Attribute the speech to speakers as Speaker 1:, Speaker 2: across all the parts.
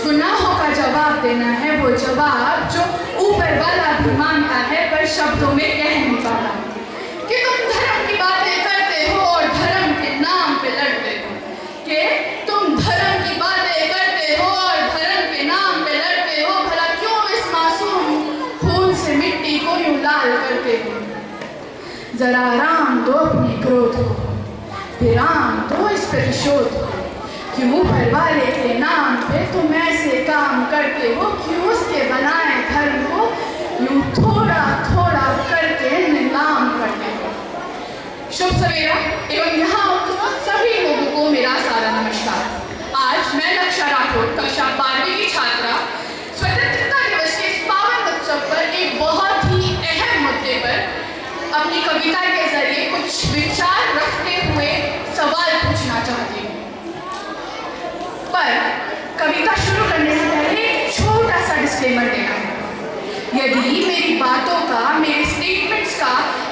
Speaker 1: गुनाहों का जवाब देना है, वो जवाब जो ऊपर वाला भी मांगता है पर शब्दों में कह नहीं पाता। कि तुम धर्म की बातें करते हो और धर्म के नाम पे लड़ते हो, कि तुम धर्म की बातें करते हो और धर्म के नाम पे लड़ते हो। भला क्यों इस मासूम खून से मिट्टी को यूं लाल करते हो? जरा आराम दो अपने क्रोध को, विराम दो इस प्रतिशोध को। क्यों ऊपर वाले के नाम पे तुम ऐसे काम करते हो? क्यों उसके बनाए धर्म को यूं थोड़ा थोड़ा करके नीलाम करते हो? शुभ सवेरा एवं यहाँ उपस्थित सभी लोगों को मेरा सारा नमस्कार। आज मैं लक्षा राठौर, कक्षा 12वीं की छात्रा, स्वतंत्रता दिवस के इस पावन उत्सव पर एक बहुत ही अहम मुद्दे पर अपनी कविता के जरिए कुछ विचार रखते हुए सवाल पूछना चाहती हूँ। पर कविता शुरू करने से पहले एक छोटा सा डिस्क्लेमर देना है। यदि मेरी बातों का, मेरे स्टेटमेंट्स का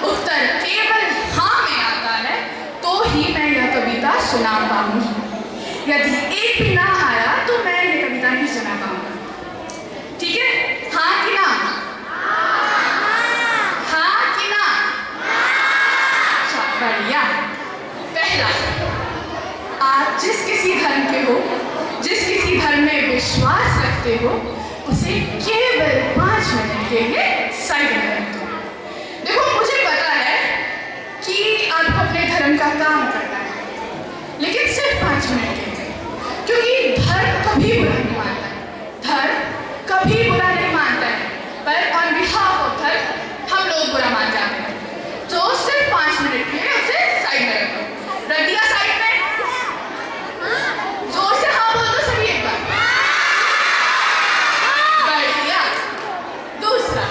Speaker 1: उत्तर केवल हाँ में आता है तो ही मैं यह कविता सुना पाऊंगी। यदि एक भी ना आया तो मैं यह कविता नहीं सुना पाऊंगा। ठीक है? हाँ कि ना? हाँ कि ना? बढ़िया। पहला, आप जिस किसी धर्म के हो, जिस किसी धर्म में विश्वास रखते हो, उसे केवल 5 मिनट के लिए साइड में रख दो। देखो, मुझे पता है कि आपको अपने धर्म का काम करना है, लेकिन सिर्फ 5 मिनट के लिए, क्योंकि धर्म कभी बुरा नहीं मानता है। धर्म कभी बुरा नहीं मानता है, पर ऑन बिहाफ ऑफ धर्म हम लोग बुरा मान जाते हैं। तो सिर्फ 5 मिनट के लिए उसे साइड में रख दो। रख दिया साइड में? जोर से हाँ बोल दो सभी एक बार। बढ़िया। दूसरा,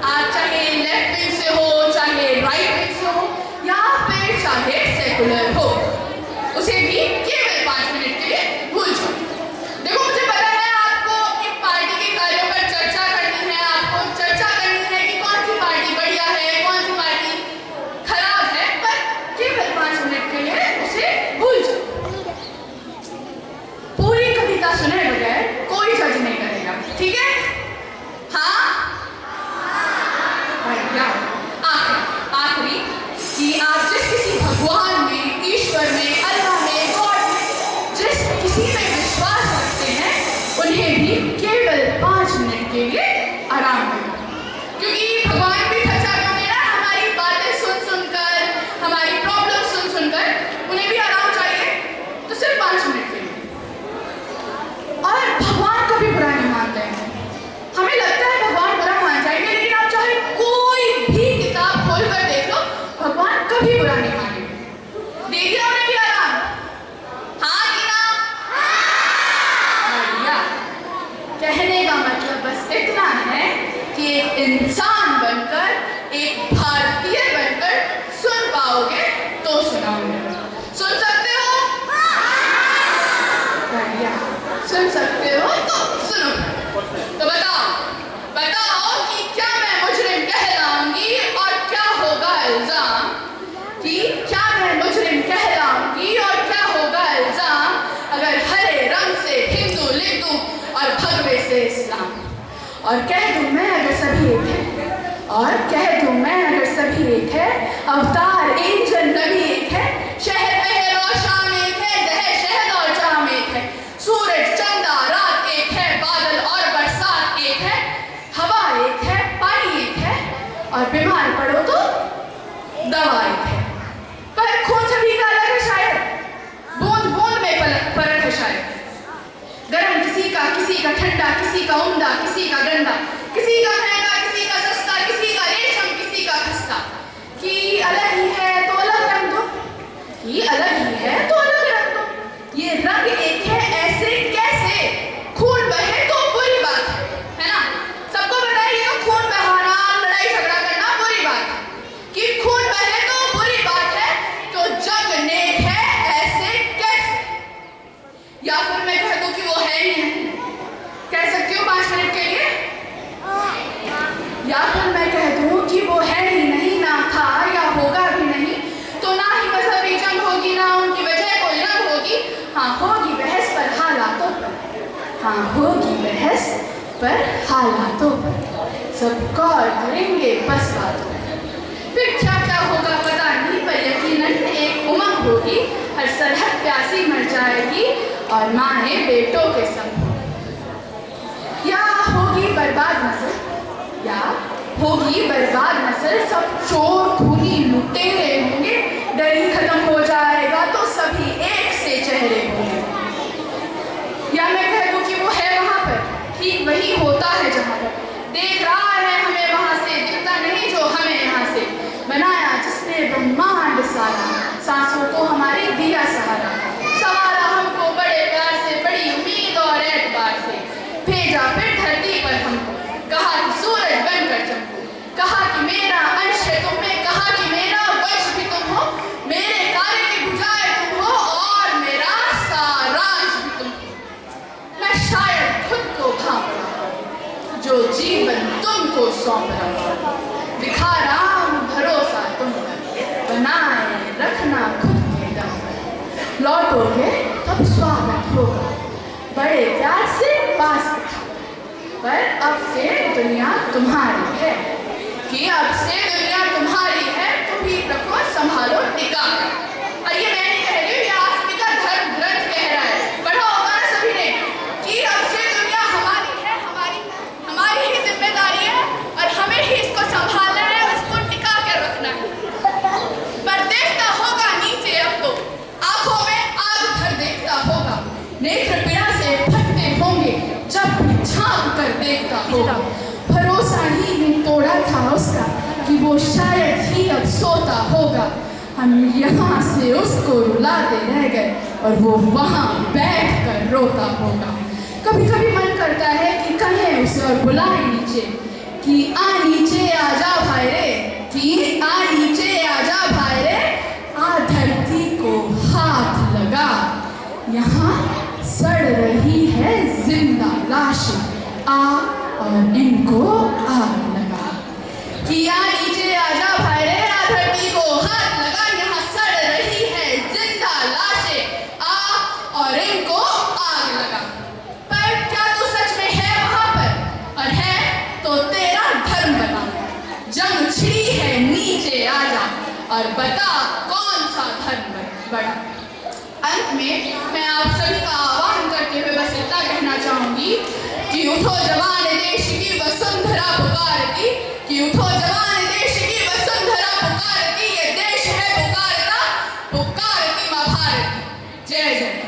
Speaker 1: आप चाहे लेफ्ट विंग से हो, चाहे राइट विंग से हो, या फिर चाहे सेकुलर हो, उसे भी केवल 5 मिनट के लिए भूल जाओ। देखो, मुझे पता है आपको अपनी पार्टी के कार्यों पर चर्चा करनी है, आपको चर्चा करनी है कि कौन सी पार्टी बढ़िया है, कौन सी पार्टी खराब है, पर केवल 5 मिनट के लिए उसे भूल जाओ। पूरी कविता सुने बगैर कोई जज नहीं करेगा। ठीक है? हाँ? बढ़िया। आखिरी कि आप जिस किसी भगवान में, ईश्वर में, अल्लाह में, गॉड में, जिस किसी में विश्वास रखते हैं, उन्हें भी केवल 5 मिनट के लिए आराम करें। क्योंकि भगवान भी थक जाते होंगे ना हमारी बातें सुन सुनकर, हमारी प्रॉब्लम सुन सुनकर, उन्हें भी आराम चाहिए। तो सिर्फ 5 मिनट के लिए। और भगवान कभी बुरा नहीं मानते हैं। हमें लगता है भगवान बुरा मान जाएंगे, लेकिन आप चाहे कोई भी किताब खोलकर देख लो, भगवान कभी बुरा नहीं मानेंगे। दे दिया उन्हें भी आराम? हाँ कि ना? बढ़िया। कहने का मतलब बस इतना है कि एक इंसान बनकर, एक भारतीय बनकर सुन पाओगे तो सुनाओगे। सुन सकते हो? बढ़िया। सुन सकते हो तो सुनो। तो बताओ कि क्या मैं मुजरिम कहलाऊंगी और क्या होगा इल्जाम? कि क्या मैं मुजरिम कहलाऊंगी और क्या होगा इल्जाम अगर हरे रंग से हिंदू लिख दूं और भगवे से इस्लाम? और कह दूं मैं अगर सभी एक है, और कह दूं मैं अगर सभी एक है, अवतार एंजल नबी एक है, शहर पहर और शाम एक है, जहर शहद और जाम एक है, सूरज चंदा रात एक है, बादल और बरसात एक है, हवा एक है, पानी एक है, और बीमार पड़ो तो दवा एक है। पर खून सभी का अलग है शायद, बूंद बूंद में फर्क है शायद। गर्म किसी का ठंडा, किसी का उम्दा, किसी का गंदा, किसी का महंगा, किसी का सस्ता, किसी का रेशम, किसी का खस्ता। कि अलग ही है तो अलग रंग दो, कि अलग ही है तो अलग रंग दो। ये रंग एक है ऐसे कैसे? खून बहे तो बुरी बात है ना? सबको पता है ये तो खून बहाना, लड़ाई झगड़ा करना बुरी बात है। कि खून बहे तो बुरी बात है, तो जग नेक है ऐसे कैसे? या फिर मैं कह दूं कि वो है ही नहीं। कह सकती हूँ 5 मिनट के लिए? या फिर मैं कह दूं कि वो है ही नहीं, ना था या होगा भी नहीं, तो ना ही मजहबी जंग होगी, ना उनकी वजह कोई रंग होगी। हाँ, होगी बहस पर हालातों पर, हाँ होगी बहस पर हालातों पर, सब गौर करेंगे बस बातों पर। फिर क्या क्या होगा पता नहीं, पर यकीनन एक उमंग होगी, हर सरहद प्यासी मर जाएगी और माएँ बेटों के संग होगी। या होगी बर्बाद नस्ल, या होगी बर्बाद नस्ल, सब चोर खूनी लुटेरे होंगे, डर ही खत्म हो जाएगा तो सभी एक से चेहरे होंगे। या मैं कह दूं कि वो है वहां पर, ठीक वही होता है जहां पर, देख रहा है हमें वहां से, दिखता नहीं जो हमें यहाँ से, बनाया जिसने ब्रह्मांड सारा, सांसों को हमारी दिया सहारा, सवारा हमको बड़े प्यार से, बड़ी उम्मीद और एतबार से, भेजा फिर धरती पर हमको, कहा कि सूरज बनकर चमको, कहा कि मेरा अंश है तुम में, कहा कि मेरा वंश भी तुम हो, मेरे कार्य की बुझाए तुम हो और मेरा सारांश भी तुम हो। मैं शायद खुद को भांप रहा हूं, जो जीवन तुमको सौंप रहा हूं, दिखा रहा हूं भरोसा तुम पर, बनाए रखना खुद के दम पर, लौटोगे तब स्वागत होगा, बड़े प्यार से पास बिठा, पर अब से दुनिया तुम्हारी है, कि अब से दुनिया तुम्हारी है, तुम ही रखो संभालो टिका। और ये मैं नहीं कह रही हूँ, ये आसमी का धर्म ग्रंथ कह रहा है, पढ़ा होगा ना सभी ने, कि अब से दुनिया हमारी है, हमारी ही जिम्मेदारी है और हमें ही इसको संभालना है और इसको टिका कर रखना है। पर देखता होगा नीचे अब तो, आंखों में आग भर देखता होगा, नेत्र पीड़ा से फटते होंगे जब भी झांक कर देखता होगा, भरोसा ही नहीं तोड़ा था उसका कि वो शायद ही अब सोता होगा, हम यहाँ से उसको रुलाते रह गए और वो वहाँ बैठ कर रोता होगा। कभी कभी मन करता है कि कहें उसे और बुलाए नीचे, कि आ नीचे आजा भाई रे, कि आ नीचे आजा भाई रे, आ धरती को हाथ लगा, यहाँ सड़ रही है जिंदा लाश, आ और इनको आग लगा, कि आ नीचे आजा भाई रे, आ धरती को हाथ लगा, यहाँ सड़ रही है जिंदा लाशें, आ और इनको आग लगा। पर क्या तू सच में है वहां पर, और है तो तेरा धर्म बता, जंग छिड़ी है नीचे आजा और बता कौन सा धर्म बड़ा। अंत में मैं आप सभी का आह्वान करते हुए बस इतना कहना चाहूंगी कि उठो जवान देश की वसुंधरा पुकारती, कि उठो जवान देश की वसुंधरा पुकारती, ये देश है पुकारता, पुकारती मां भारती। जय जय।